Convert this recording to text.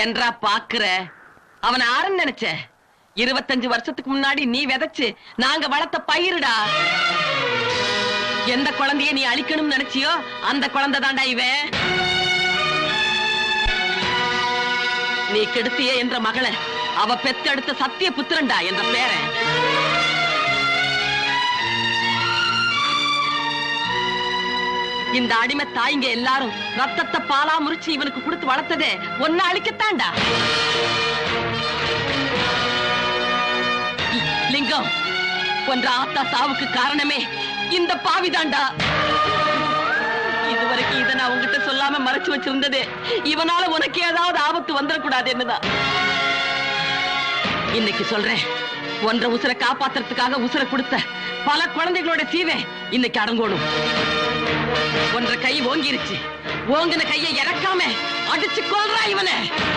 என்றா பாக்குற? அவன் ஆரன்னு நினைச்ச? 25 வருஷத்துக்கு முன்னாடி நீ விதைச்சு நாங்க வளர்த்த பயிருடா. எந்த குழந்தைய நீ அழிக்கணும்னு நினைச்சியோ அந்த குழந்தை தாண்டா இவன். நீ கெடுத்தியே என்ற மகளை அவ பெத்தெடுத்த சத்திய புத்திரன்டா என்ற பேரன். இந்த அடிமை தாய்ங்க எல்லாரும் ரத்தத்தை பாலா முறிச்சு இவனுக்கு கொடுத்து வளர்த்ததே ஒன்னு அழிக்கத்தாண்டா. லிங்கம், ஒன்ற ஆத்தா சாவுக்கு காரணமே இந்த பாவிதாண்டா. இதுவரைக்கும் இதை நான் உங்ககிட்ட சொல்லாம மறைச்சு வச்சிருந்ததே இவனால உனக்கு ஏதாவது ஆபத்து வந்துடக்கூடாது என்னதான். இன்னைக்கு சொல்றேன், ஒன்ற உசுரை காப்பாத்துறதுக்காக உசுரை கொடுத்த பல குழந்தைகளோட சீவே இன்னைக்கு அடங்கணும். ஒன்ற கை ஓங்கிருச்சு, ஓங்கின கையை இறக்காம அடிச்சு கொல்றா இவனை.